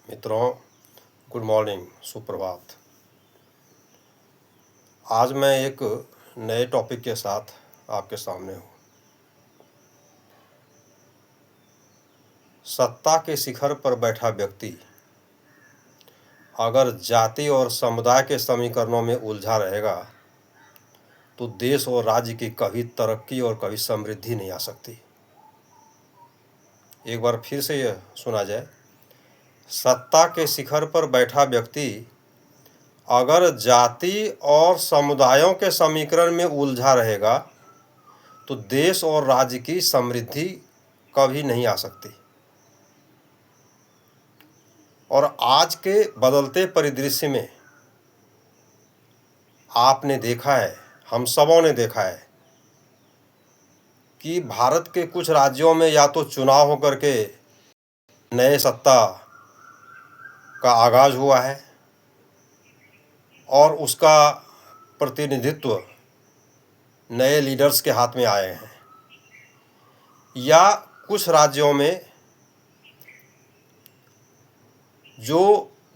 मित्रों, good morning, सुप्रभात। आज मैं एक नए टॉपिक के साथ आपके सामने हूँ। सत्ता के शिखर पर बैठा व्यक्ति अगर जाति और समुदाय के समीकरणों में उलझा रहेगा तो देश और राज्य की कभी तरक्की और कभी समृद्धि नहीं आ सकती। एक बार फिर से यह सुना जाए, सत्ता के शिखर पर बैठा व्यक्ति अगर जाति और समुदायों के समीकरण में उलझा रहेगा तो देश और राज्य की समृद्धि कभी नहीं आ सकती। और आज के बदलते परिदृश्य में आपने देखा है, हम सबों ने देखा है कि भारत के कुछ राज्यों में या तो चुनाव होकर के नए सत्ता का आगाज हुआ है और उसका प्रतिनिधित्व नए लीडर्स के हाथ में आए हैं, या कुछ राज्यों में जो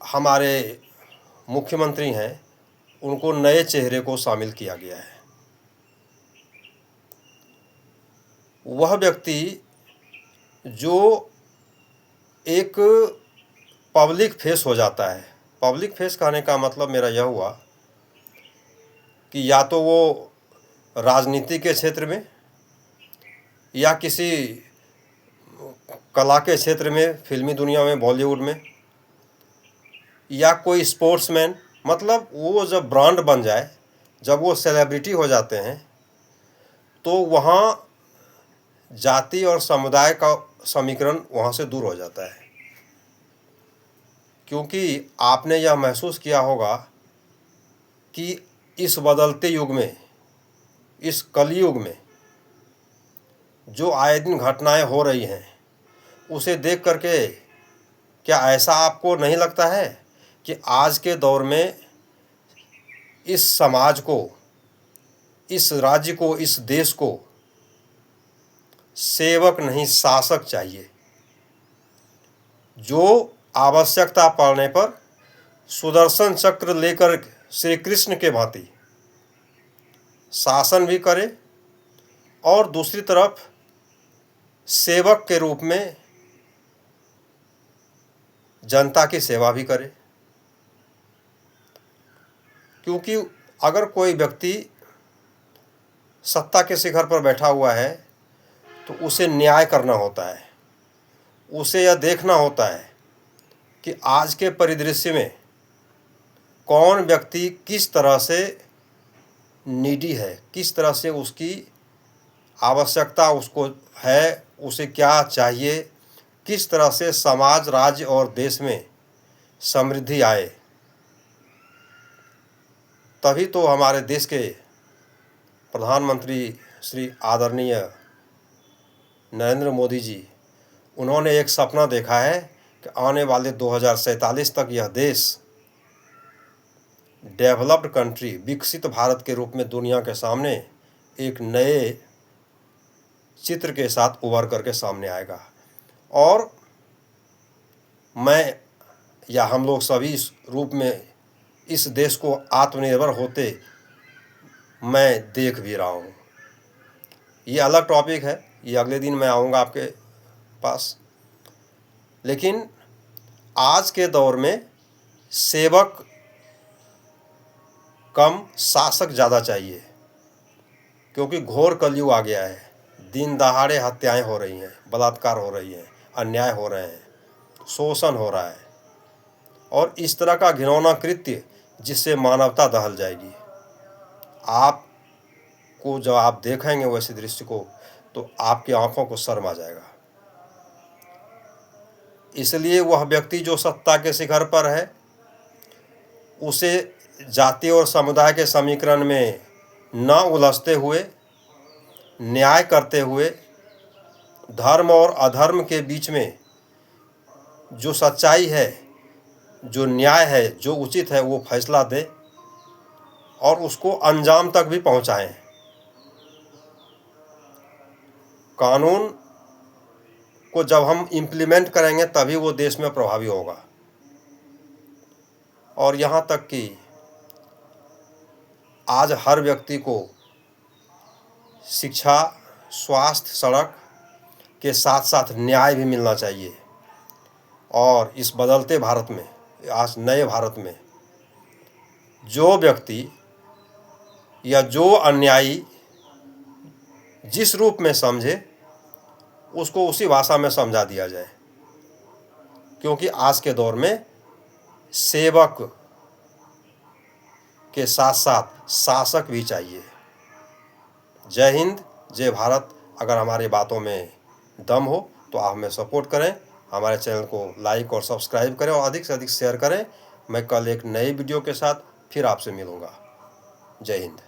हमारे मुख्यमंत्री हैं उनको नए चेहरे को शामिल किया गया है। वह व्यक्ति जो एक पब्लिक फेस हो जाता है, पब्लिक फेस कहने का मतलब मेरा यह हुआ कि या तो वो राजनीति के क्षेत्र में या किसी कला के क्षेत्र में, फिल्मी दुनिया में, बॉलीवुड में, या कोई स्पोर्ट्समैन, मतलब वो जब ब्रांड बन जाए, जब वो सेलिब्रिटी हो जाते हैं तो वहाँ जाति और समुदाय का समीकरण वहाँ से दूर हो जाता है। क्योंकि आपने यह महसूस किया होगा कि इस बदलते युग में, इस कलयुग में जो आए दिन घटनाएं हो रही हैं, उसे देख करके क्या ऐसा आपको नहीं लगता है कि आज के दौर में इस समाज को, इस राज्य को, इस देश को सेवक नहीं शासक चाहिए, जो आवश्यकता पड़ने पर सुदर्शन चक्र लेकर श्री कृष्ण के भांति शासन भी करे और दूसरी तरफ सेवक के रूप में जनता की सेवा भी करे। क्योंकि अगर कोई व्यक्ति सत्ता के शिखर पर बैठा हुआ है तो उसे न्याय करना होता है, उसे यह देखना होता है कि आज के परिदृश्य में कौन व्यक्ति किस तरह से नीडी है, किस तरह से उसकी आवश्यकता उसको है, उसे क्या चाहिए, किस तरह से समाज, राज्य और देश में समृद्धि आए। तभी तो हमारे देश के प्रधानमंत्री श्री आदरणीय नरेंद्र मोदी जी, उन्होंने एक सपना देखा है कि आने वाले 2047 तक यह देश डेवलप्ड कंट्री, विकसित भारत के रूप में दुनिया के सामने एक नए चित्र के साथ उभर करके सामने आएगा। और मैं या हम लोग सभी इस रूप में इस देश को आत्मनिर्भर होते मैं देख भी रहा हूँ। ये अलग टॉपिक है, ये अगले दिन मैं आऊँगा आपके पास। लेकिन आज के दौर में सेवक कम, शासक ज़्यादा चाहिए, क्योंकि घोर कलयुग आ गया है। दिन दहाड़े हत्याएं हो रही हैं, बलात्कार हो रही हैं, अन्याय हो रहे हैं, शोषण हो रहा है, और इस तरह का घिनौना कृत्य जिससे मानवता दहल जाएगी। आपको जब आप देखेंगे वैसे दृश्य को तो आपकी आंखों को शर्म आ जाएगा। इसलिए वह व्यक्ति जो सत्ता के शिखर पर है, उसे जाति और समुदाय के समीकरण में न उलझते हुए, न्याय करते हुए, धर्म और अधर्म के बीच में जो सच्चाई है, जो न्याय है, जो उचित है, वो फैसला दे और उसको अंजाम तक भी पहुंचाएं। कानून को जब हम इम्प्लीमेंट करेंगे तभी वो देश में प्रभावी होगा। और यहाँ तक कि आज हर व्यक्ति को शिक्षा, स्वास्थ्य, सड़क के साथ साथ न्याय भी मिलना चाहिए। और इस बदलते भारत में, आज नए भारत में, जो व्यक्ति या जो अन्यायी जिस रूप में समझे उसको उसी भाषा में समझा दिया जाए, क्योंकि आज के दौर में सेवक के साथ साथ शासक भी चाहिए। जय हिंद, जय भारत। अगर हमारी बातों में दम हो तो आप हमें सपोर्ट करें, हमारे चैनल को लाइक और सब्सक्राइब करें और अधिक से अधिक शेयर करें। मैं कल एक नई वीडियो के साथ फिर आपसे मिलूँगा। जय हिंद।